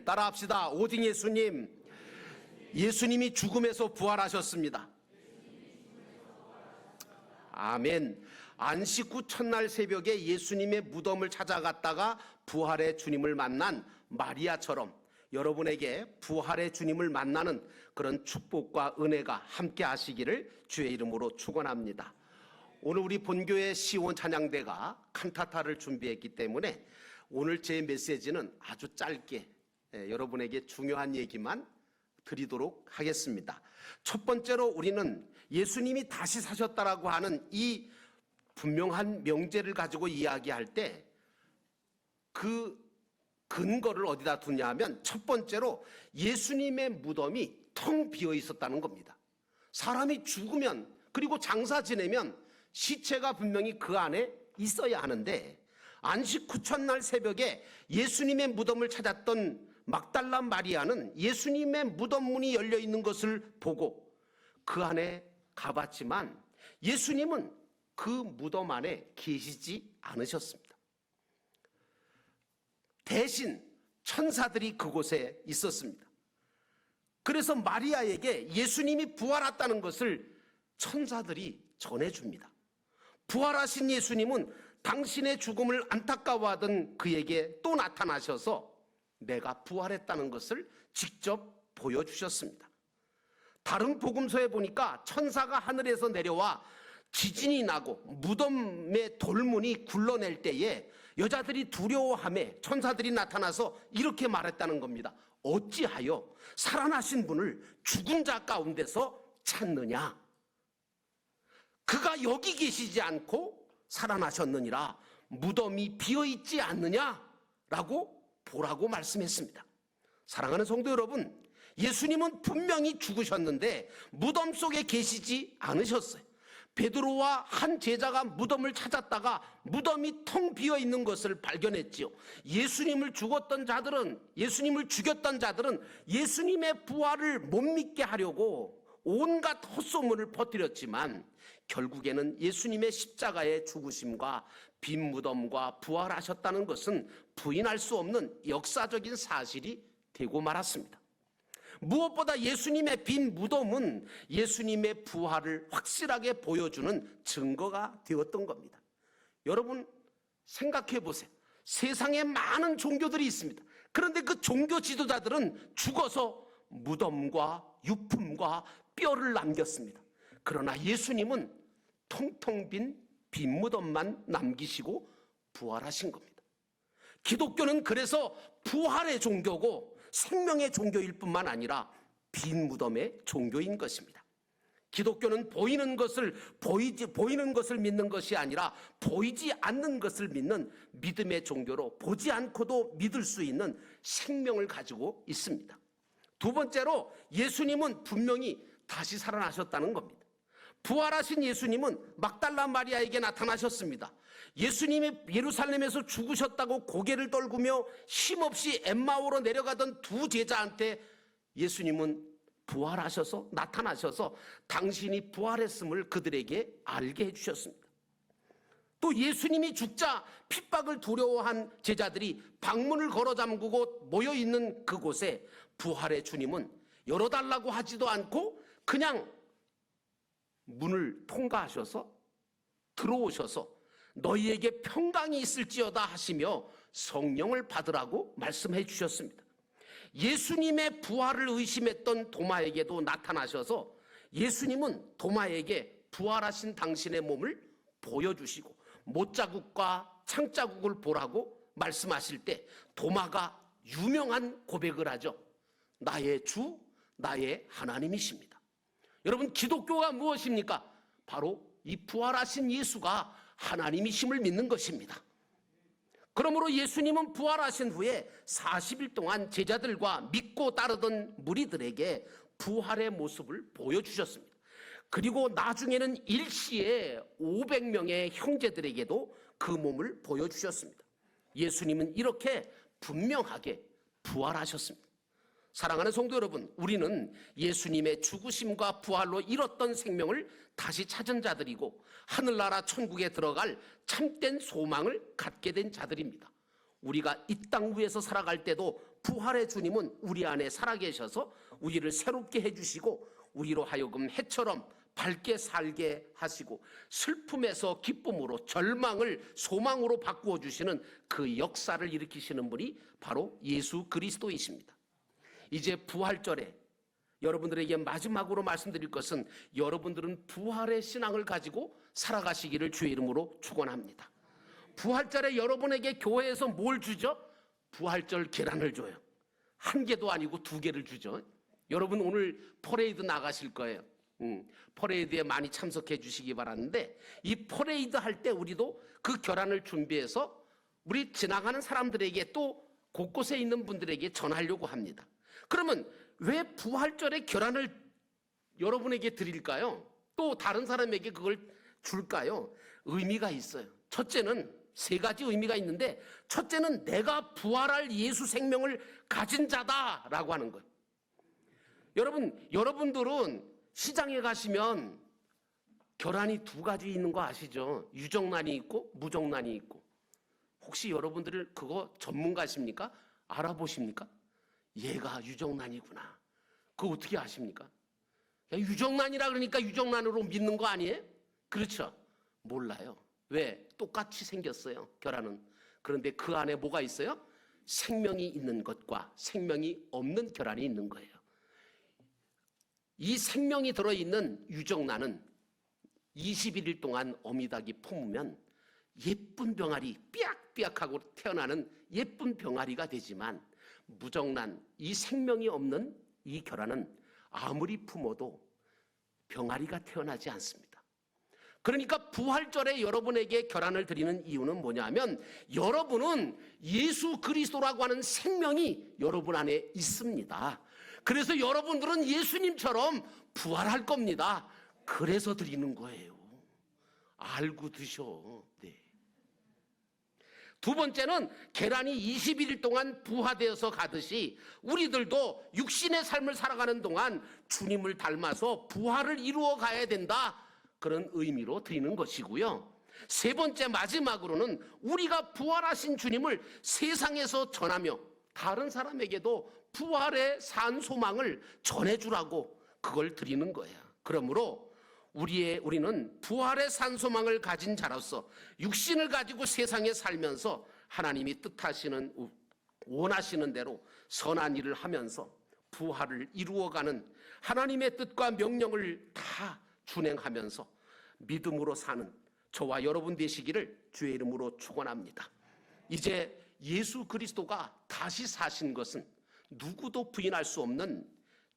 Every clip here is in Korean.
따라합시다. 오직 예수님. 예수님이 죽음에서 부활하셨습니다. 아멘. 안식 후 첫날 새벽에 예수님의 무덤을 찾아갔다가 부활의 주님을 만난 마리아처럼 여러분에게 부활의 주님을 만나는 그런 축복과 은혜가 함께 하시기를 주의 이름으로 축원합니다. 오늘 우리 본교회 시온 찬양대가 칸타타를 준비했기 때문에 오늘 제 메시지는 아주 짧게 여러분에게 중요한 얘기만 드리도록 하겠습니다. 첫 번째로 우리는 예수님이 다시 사셨다라고 하는 이 분명한 명제를 가지고 이야기할 때 그 근거를 어디다 두냐 하면 첫 번째로 예수님의 무덤이 텅 비어 있었다는 겁니다. 사람이 죽으면 그리고 장사 지내면 시체가 분명히 그 안에 있어야 하는데 안식 후 첫날 새벽에 예수님의 무덤을 찾았던 막달라 마리아는 예수님의 무덤 문이 열려 있는 것을 보고 그 안에 가봤지만 예수님은 그 무덤 안에 계시지 않으셨습니다. 대신 천사들이 그곳에 있었습니다. 그래서 마리아에게 예수님이 부활했다는 것을 천사들이 전해줍니다. 부활하신 예수님은 당신의 죽음을 안타까워하던 그에게 또 나타나셔서 내가 부활했다는 것을 직접 보여주셨습니다. 다른 복음서에 보니까 천사가 하늘에서 내려와 지진이 나고 무덤의 돌문이 굴러낼 때에 여자들이 두려워하며 천사들이 나타나서 이렇게 말했다는 겁니다. 어찌하여 살아나신 분을 죽은 자 가운데서 찾느냐? 그가 여기 계시지 않고 살아나셨느니라. 무덤이 비어있지 않느냐라고 보라고 말씀했습니다. 사랑하는 성도 여러분, 예수님은 분명히 죽으셨는데 무덤 속에 계시지 않으셨어요. 베드로와 한 제자가 무덤을 찾았다가 무덤이 텅 비어 있는 것을 발견했지요. 예수님을 죽였던 자들은 예수님의 부활을 못 믿게 하려고 온갖 헛소문을 퍼뜨렸지만 결국에는 예수님의 십자가의 죽으심과 빈 무덤과 부활하셨다는 것은 부인할 수 없는 역사적인 사실이 되고 말았습니다. 무엇보다 예수님의 빈 무덤은 예수님의 부활을 확실하게 보여주는 증거가 되었던 겁니다. 여러분 생각해 보세요. 세상에 많은 종교들이 있습니다. 그런데 그 종교 지도자들은 죽어서 무덤과 유품과 뼈를 남겼습니다. 그러나 예수님은 텅텅 빈 무덤만 남기시고 부활하신 겁니다. 기독교는 그래서 부활의 종교고 생명의 종교일 뿐만 아니라 빈 무덤의 종교인 것입니다. 기독교는 보이는 것을 믿는 것이 아니라 보이지 않는 것을 믿는 믿음의 종교로 보지 않고도 믿을 수 있는 생명을 가지고 있습니다. 두 번째로 예수님은 분명히 다시 살아나셨다는 겁니다. 부활하신 예수님은 막달라 마리아에게 나타나셨습니다. 예수님이 예루살렘에서 죽으셨다고 고개를 떨구며 힘없이 엠마오로 내려가던 두 제자한테 예수님은 부활하셔서 나타나셔서 당신이 부활했음을 그들에게 알게 해주셨습니다. 또 예수님이 죽자 핍박을 두려워한 제자들이 방문을 걸어 잠그고 모여있는 그곳에 부활의 주님은 열어달라고 하지도 않고 그냥 문을 통과하셔서 들어오셔서 너희에게 평강이 있을지어다 하시며 성령을 받으라고 말씀해 주셨습니다. 예수님의 부활을 의심했던 도마에게도 나타나셔서 예수님은 도마에게 부활하신 당신의 몸을 보여주시고 못자국과 창자국을 보라고 말씀하실 때 도마가 유명한 고백을 하죠. 나의 주, 나의 하나님이십니다. 여러분 기독교가 무엇입니까? 바로 이 부활하신 예수가 하나님이심을 믿는 것입니다. 그러므로 예수님은 부활하신 후에 40일 동안 제자들과 믿고 따르던 무리들에게 부활의 모습을 보여주셨습니다. 그리고 나중에는 일시에 500명의 형제들에게도 그 몸을 보여주셨습니다. 예수님은 이렇게 분명하게 부활하셨습니다. 사랑하는 성도 여러분, 우리는 예수님의 죽으심과 부활로 잃었던 생명을 다시 찾은 자들이고 하늘나라 천국에 들어갈 참된 소망을 갖게 된 자들입니다. 우리가 이 땅 위에서 살아갈 때도 부활의 주님은 우리 안에 살아계셔서 우리를 새롭게 해주시고 우리로 하여금 해처럼 밝게 살게 하시고 슬픔에서 기쁨으로, 절망을 소망으로 바꾸어 주시는 그 역사를 일으키시는 분이 바로 예수 그리스도이십니다. 이제 부활절에 여러분들에게 마지막으로 말씀드릴 것은, 여러분들은 부활의 신앙을 가지고 살아가시기를 주의 이름으로 축원합니다. 부활절에 여러분에게 교회에서 뭘 주죠? 부활절 계란을 줘요. 한 개도 아니고 2개를 주죠. 여러분 오늘 퍼레이드 나가실 거예요. 퍼레이드에 많이 참석해 주시기 바라는데, 이 퍼레이드 할 때 우리도 그 계란을 준비해서 우리 지나가는 사람들에게, 또 곳곳에 있는 분들에게 전하려고 합니다. 그러면 왜 부활절에 계란을 여러분에게 드릴까요? 또 다른 사람에게 그걸 줄까요? 의미가 있어요. 첫째는 3가지 의미가 있는데, 첫째는 내가 부활할 예수 생명을 가진 자다라고 하는 거예요. 여러분들은 시장에 가시면 계란이 2가지 있는 거 아시죠? 유정란이 있고 무정란이 있고. 혹시 여러분들 그거 전문가십니까? 알아보십니까? 얘가 유정란이구나. 그거 어떻게 아십니까? 유정란이라 그러니까 유정란으로 믿는 거 아니에요? 그렇죠? 몰라요. 왜? 똑같이 생겼어요, 계란은. 그런데 그 안에 뭐가 있어요? 생명이 있는 것과 생명이 없는 계란이 있는 거예요. 이 생명이 들어있는 유정란은 21일 동안 어미닭이 품으면 예쁜 병아리, 삐약삐약하고 태어나는 예쁜 병아리가 되지만, 무정란, 이 생명이 없는 이 계란은 아무리 품어도 병아리가 태어나지 않습니다. 그러니까 부활절에 여러분에게 계란을 드리는 이유는 뭐냐면, 여러분은 예수 그리스도라고 하는 생명이 여러분 안에 있습니다. 그래서 여러분들은 예수님처럼 부활할 겁니다. 그래서 드리는 거예요. 알고 드셔. 네. 2번째는 계란이 21일 동안 부화되어서 가듯이 우리들도 육신의 삶을 살아가는 동안 주님을 닮아서 부활을 이루어 가야 된다, 그런 의미로 드리는 것이고요. 3번째, 마지막으로는 우리가 부활하신 주님을 세상에서 전하며 다른 사람에게도 부활의 산 소망을 전해주라고 그걸 드리는 거예요. 그러므로 우리는 부활의 산 소망을 가진 자로서 육신을 가지고 세상에 살면서 하나님이 뜻하시는, 원하시는 대로 선한 일을 하면서 부활을 이루어가는 하나님의 뜻과 명령을 다 준행하면서 믿음으로 사는 저와 여러분 되시기를 주의 이름으로 축원합니다. 이제 예수 그리스도가 다시 사신 것은 누구도 부인할 수 없는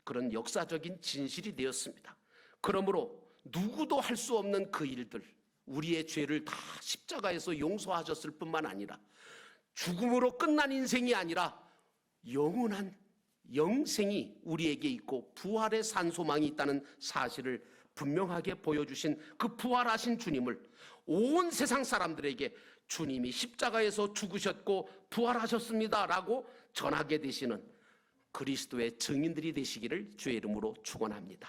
그런 역사적인 진실이 되었습니다. 그러므로 누구도 할 수 없는 그 일들, 우리의 죄를 다 십자가에서 용서하셨을 뿐만 아니라 죽음으로 끝난 인생이 아니라 영원한 영생이 우리에게 있고 부활의 산 소망이 있다는 사실을 분명하게 보여주신 그 부활하신 주님을 온 세상 사람들에게 주님이 십자가에서 죽으셨고 부활하셨습니다 라고 전하게 되시는 그리스도의 증인들이 되시기를 주의 이름으로 축원합니다.